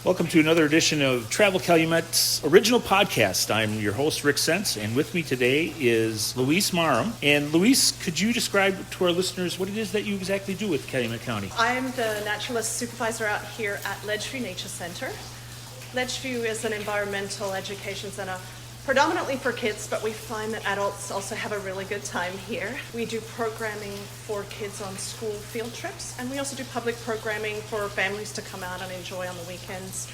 Welcome to another edition of Travel Calumet's original podcast. I'm your host, Rick Sense, and with me today is Louise Marum. And Louise, could you describe to our listeners what it is that you exactly do with Calumet County? I'm the naturalist supervisor out here at Ledgeview Nature Center. Ledgeview is an environmental education center predominantly for kids, but we find that adults also have a really good time here. We do programming for kids on school field trips, and we also do public programming for families to come out and enjoy on the weekends.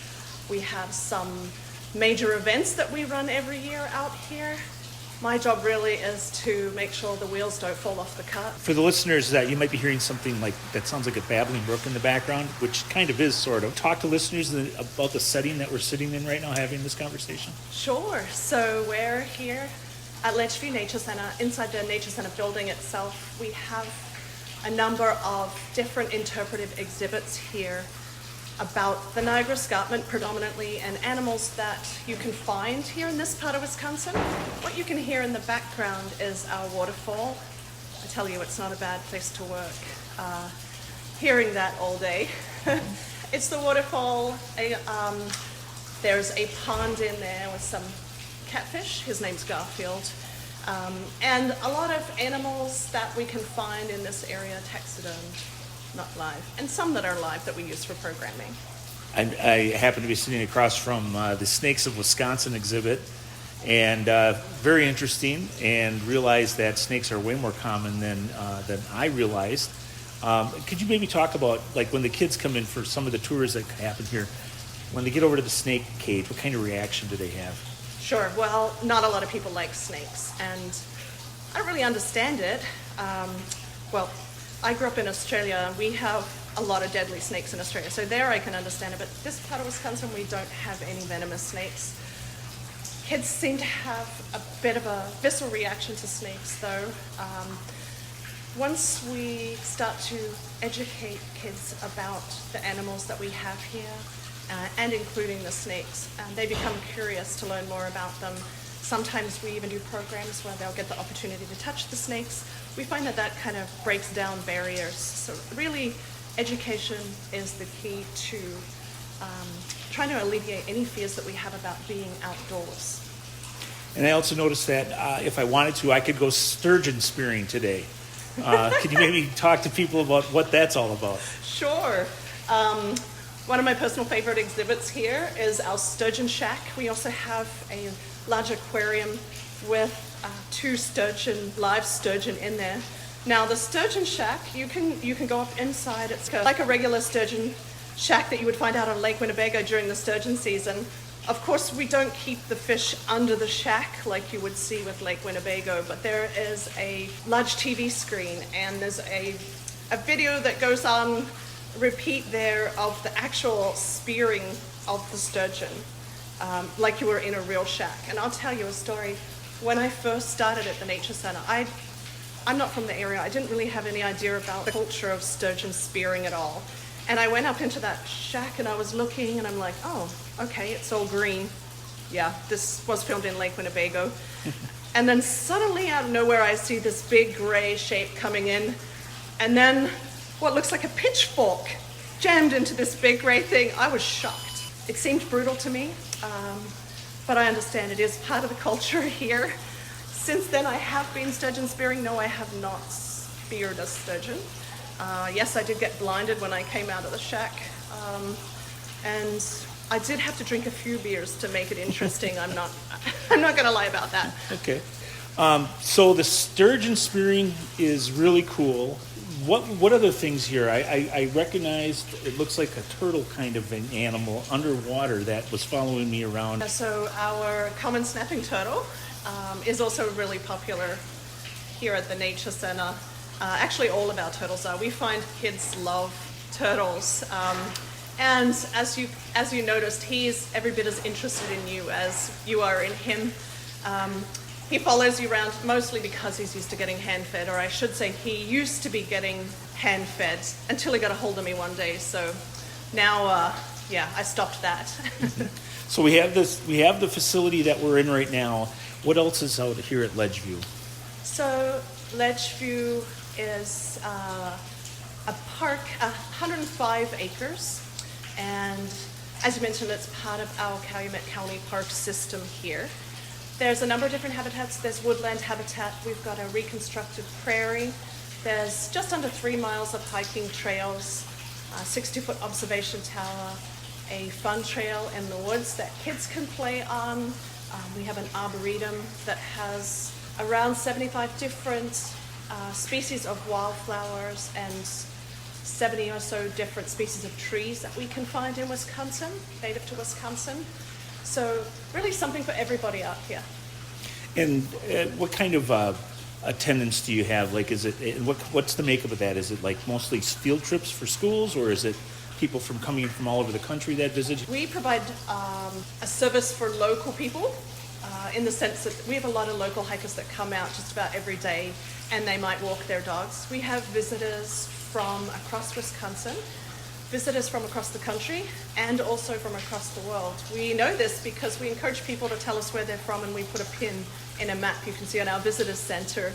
We have some major events that we run every year out here. My job really is to make sure the wheels don't fall off the cart. For the listeners, that you might be hearing something like that sounds like a babbling brook in the background, which kind of is, sort of. Talk to listeners about the setting that we're sitting in right now having this conversation. Sure. So we're here at Ledgeview Nature Center. Inside the Nature Center building itself, we have a number of different interpretive exhibits here about the Niagara Escarpment predominantly, and animals that you can find here in this part of Wisconsin. What you can hear in the background is our waterfall. I tell you, it's not a bad place to work. Hearing that all day. It's the waterfall. There's a pond in there with some catfish. His name's Garfield. And a lot of animals that we can find in this area, taxidermed, not live, and some that are live that we use for programming. I happen to be sitting across from the Snakes of Wisconsin exhibit, and very interesting, and realized that snakes are way more common than I realized. Could you maybe talk about, like, when the kids come in for some of the tours that happen here, when they get over to the snake cage, what kind of reaction do they have? Sure. Well, not a lot of people like snakes, and I don't really understand it. I grew up in Australia, and we have a lot of deadly snakes in Australia, so there I can understand it, but this part of Wisconsin, we don't have any venomous snakes. Kids seem to have a bit of a visceral reaction to snakes, though. Once we start to educate kids about the animals that we have here, and including the snakes, they become curious to learn more about them. Sometimes we even do programs where they'll get the opportunity to touch the snakes. We find that kind of breaks down barriers. So really, education is the key to trying to alleviate any fears that we have about being outdoors. And I also noticed that if I wanted to, I could go sturgeon spearing today. Could you maybe talk to people about what that's all about? Sure. One of my personal favorite exhibits here is our sturgeon shack. We also have a large aquarium with two live sturgeon in there. Now the sturgeon shack, you can go up inside. It's like a regular sturgeon shack that you would find out on Lake Winnebago during the sturgeon season. Of course, we don't keep the fish under the shack like you would see with Lake Winnebago, but there is a large TV screen, and there's a video that goes on repeat there of the actual spearing of the sturgeon, like you were in a real shack. And I'll tell you a story. When I first started at the Nature Center, I'm not from the area. I didn't really have any idea about the culture of sturgeon spearing at all. And I went up into that shack and I was looking and I'm like, oh, okay, it's all green. Yeah, this was filmed in Lake Winnebago. And then suddenly out of nowhere, I see this big gray shape coming in, and then what looks like a pitchfork jammed into this big gray thing. I was shocked. It seemed brutal to me, but I understand it is part of the culture here. Since then, I have been sturgeon spearing. No, I have not speared a sturgeon. Yes, I did get blinded when I came out of the shack, and I did have to drink a few beers to make it interesting. I'm not going to lie about that. Okay. So the sturgeon spearing is really cool. What other things here? I recognized it looks like a turtle kind of an animal underwater that was following me around. So our common snapping turtle is also really popular here at the Nature Center. Actually, all of our turtles are. We find kids love turtles. And as you noticed, he's every bit as interested in you as you are in him. He follows you around mostly because he's used to getting hand-fed, or I should say he used to be getting hand-fed until he got a hold of me one day. So now, I stopped that. So we have the facility that we're in right now. What else is out here at Ledgeview? So Ledgeview is a park, 105 acres, and As you mentioned, it's part of our Calumet County park system here. There's a number of different habitats. There's woodland habitat. We've got a reconstructed prairie. There's just under 3 miles of hiking trails, a 60-foot observation tower, a fun trail in the woods that kids can play on. We have an arboretum that has around 75 different species of wildflowers and 70 or so different species of trees that we can find in Wisconsin, native to Wisconsin. So really something for everybody out here. And what kind of attendance do you have? Like, is it what's the makeup of that? Is it like mostly field trips for schools, or is it people coming from all over the country that visit? We provide a service for local people in the sense that we have a lot of local hikers that come out just about every day, and they might walk their dogs. We have visitors from across Wisconsin, visitors from across the country, and also from across the world. We know this because we encourage people to tell us where they're from, and we put a pin in a map you can see on our visitor center.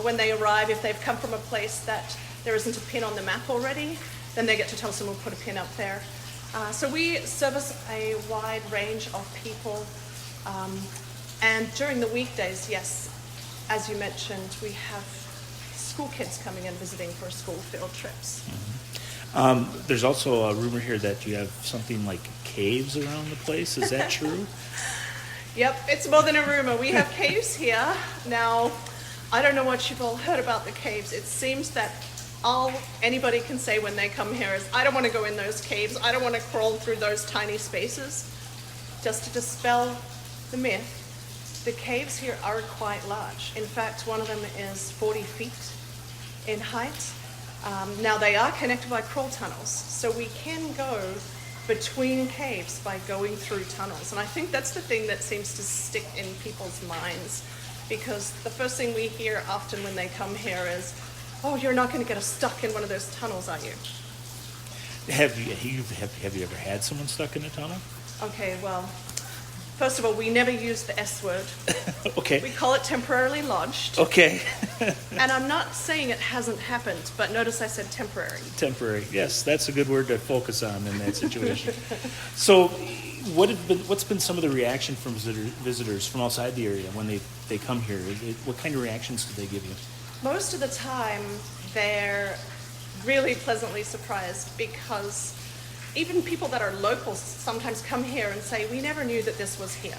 When they arrive, if they've come from a place that there isn't a pin on the map already, then they get to tell us and we'll put a pin up there. So we service a wide range of people. And during the weekdays, yes, as you mentioned, we have school kids coming and visiting for school field trips. Mm-hmm. There's also a rumor here that you have something like caves around the place. Is that true? Yep, it's more than a rumor. We have caves here. Now, I don't know what you've all heard about the caves. It seems that all anybody can say when they come here is, I don't want to go in those caves. I don't want to crawl through those tiny spaces. Just to dispel the myth, the caves here are quite large. In fact, one of them is 40 feet in height. Now, they are connected by crawl tunnels, so we can go between caves by going through tunnels. And I think that's the thing that seems to stick in people's minds, because the first thing we hear often when they come here is, oh, you're not going to get us stuck in one of those tunnels, are you? Have you ever had someone stuck in a tunnel? Okay, well, first of all, we never use the S word. Okay. We call it temporarily lodged. Okay. And I'm not saying it hasn't happened, but notice I said temporary. Temporary. Yes, that's a good word to focus on in that situation. So, what's been some of the reaction from visitors from outside the area when they come here? What kind of reactions do they give you? Most of the time, they're really pleasantly surprised, because even people that are locals sometimes come here and say, we never knew that this was here.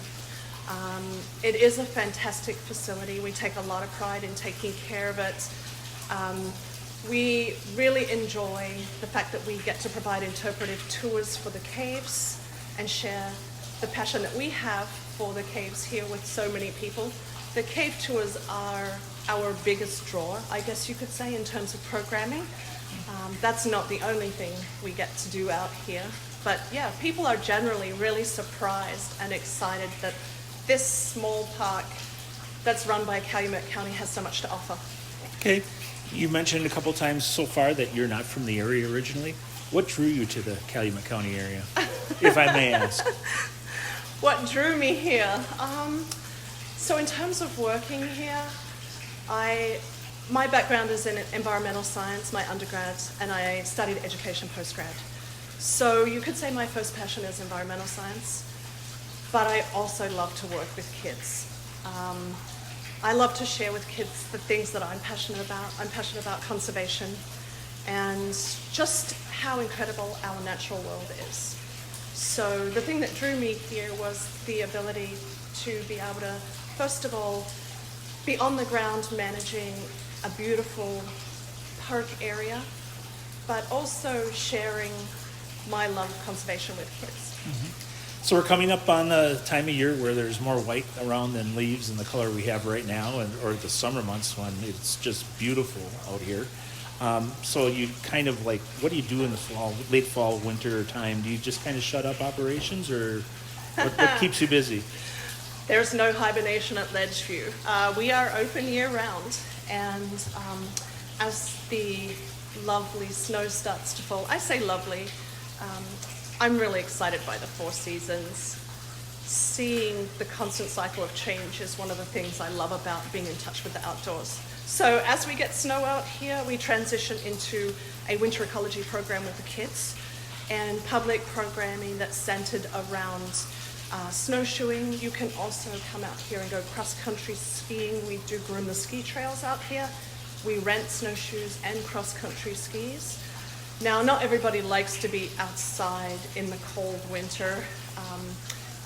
It is a fantastic facility. We take a lot of pride in taking care of it. We really enjoy the fact that we get to provide interpretive tours for the caves and share the passion that we have for the caves here with so many people. The cave tours are our biggest draw, I guess you could say, in terms of programming. That's not the only thing we get to do out here. But yeah, people are generally really surprised and excited that this small park that's run by Calumet County has so much to offer. Okay. You mentioned a couple times so far that you're not from the area originally. What drew you to the Calumet County area, if I may ask? What drew me here? So in terms of working here, my background is in environmental science, my undergrad, and I studied education postgrad. So you could say my first passion is environmental science, but I also love to work with kids. I love to share with kids the things that I'm passionate about. I'm passionate about conservation and just how incredible our natural world is. So the thing that drew me here was the ability to be able to, first of all, be on the ground managing a beautiful park area, but also sharing my love of conservation with kids. Mm-hmm. So we're coming up on the time of year where there's more white around than leaves in the color we have right now, or the summer months when it's just beautiful out here. So you kind of like, what do you do in the fall, late fall, winter time? Do you just kind of shut up operations, or what keeps you busy? There's no hibernation at Ledgeview. We are open year-round, and as the lovely snow starts to fall, I say lovely, I'm really excited by the 4 seasons. Seeing the constant cycle of change is one of the things I love about being in touch with the outdoors. So as we get snow out here, we transition into a winter ecology program with the kids. and public programming that's centered around snowshoeing. You can also come out here and go cross-country skiing. We do groom the ski trails out here. We rent snowshoes and cross-country skis. Now, not everybody likes to be outside in the cold winter.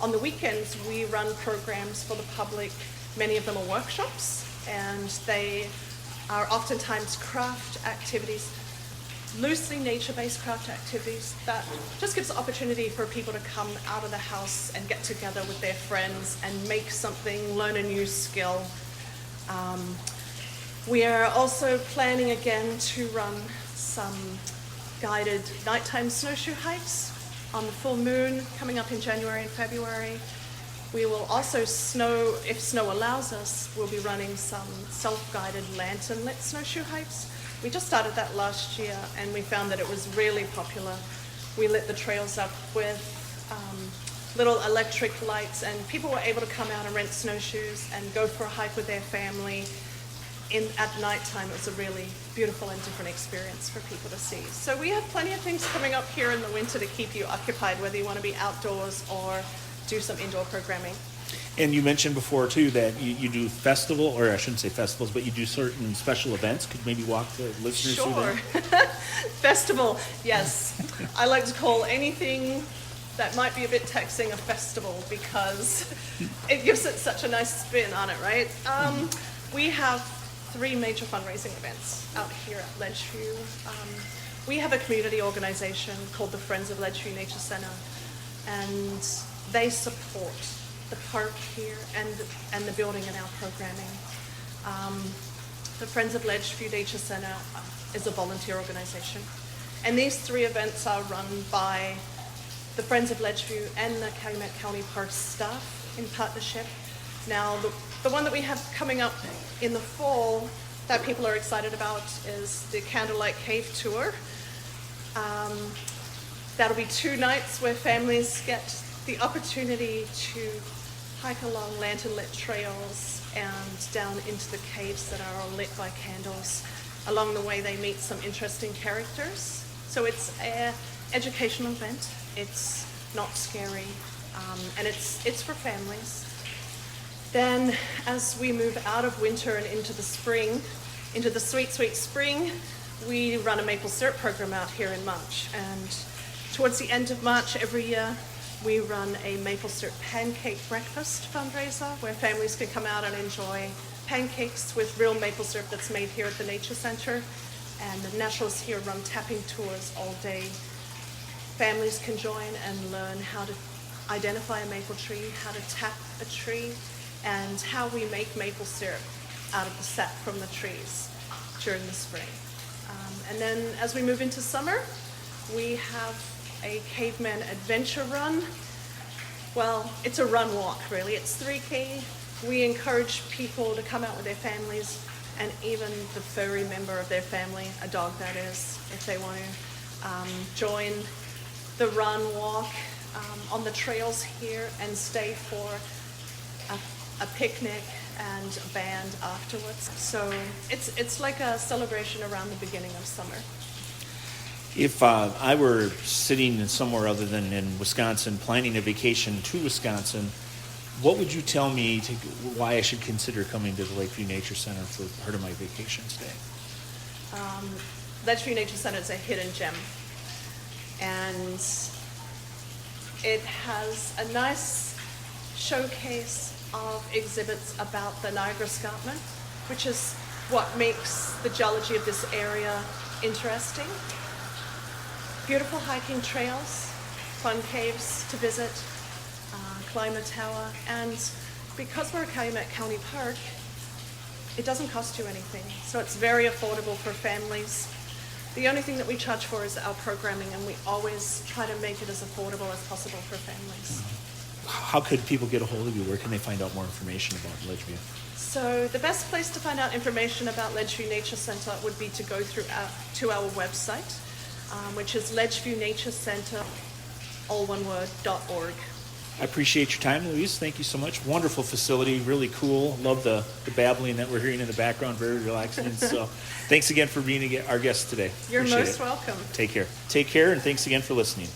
On the weekends, we run programs for the public. Many of them are workshops, and they are oftentimes craft activities, loosely nature-based craft activities that just gives the opportunity for people to come out of the house and get together with their friends and make something, learn a new skill. We are also planning again to run some guided nighttime snowshoe hikes on the full moon coming up in January and February. We will also if snow allows us, we'll be running some self-guided lantern-lit snowshoe hikes. We just started that last year, and we found that it was really popular. We lit the trails up with little electric lights, and people were able to come out and rent snowshoes and go for a hike with their family. At nighttime, it was a really beautiful and different experience for people to see. So we have plenty of things coming up here in the winter to keep you occupied, whether you want to be outdoors or do some indoor programming. And you mentioned before, too, that you do festival, or I shouldn't say festivals, but you do certain special events. Could maybe walk the listeners through that? Festival, yes. I like to call anything that might be a bit taxing a festival because it gives it such a nice spin on it, right? We have 3 major fundraising events out here at Ledgeview. We have a community organization called the Friends of Ledgeview Nature Center, and they support the park here and the building and our programming. The Friends of Ledgeview Nature Center is a volunteer organization, and these 3 events are run by the Friends of Ledgeview and the Calumet County Park staff in partnership. Now, the one that we have coming up in the fall that people are excited about is the Candlelight Cave Tour. That'll be 2 nights where families get the opportunity to hike along lantern-lit trails and down into the caves that are all lit by candles. Along the way, they meet some interesting characters. So it's an educational event. It's not scary, and it's for families. Then, as we move out of winter and into the spring, into the sweet, sweet spring, we run a maple syrup program out here in March. And towards the end of March every year, we run a maple syrup pancake breakfast fundraiser where families can come out and enjoy pancakes with real maple syrup that's made here at the Nature Center. And the naturalists here run tapping tours all day. Families can join and learn how to identify a maple tree, how to tap a tree, and how we make maple syrup out of the sap from the trees during the spring. And then as we move into summer, we have a caveman adventure run. Well, it's a run walk, really. It's 3K. We encourage people to come out with their families, and even the furry member of their family, a dog that is, if they want to join the run walk on the trails here and stay for a picnic and a band afterwards. So it's like a celebration around the beginning of summer. If I were sitting somewhere other than in Wisconsin, planning a vacation to Wisconsin, what would you tell me why I should consider coming to the Lakeview Nature Center for part of my vacation stay? Ledgeview Nature Center is a hidden gem, and it has a nice showcase of exhibits about the Niagara Escarpment, which is what makes the geology of this area interesting. Beautiful hiking trails, fun caves to visit, climb the tower, and because we're a Calumet County Park, it doesn't cost you anything, so it's very affordable for families. The only thing that we charge for is our programming, and we always try to make it as affordable as possible for families. How could people get a hold of you? Where can they find out more information about Ledgeview? So the best place to find out information about Ledgeview Nature Center would be to go through to our website, which is ledgeviewnaturecenter, all one word, .org. I appreciate your time, Louise. Thank you so much. Wonderful facility, really cool. Love the babbling that we're hearing in the background, very relaxing. So thanks again for being our guest today. You're Appreciate most it. welcome. Take care. Take care, and thanks again for listening.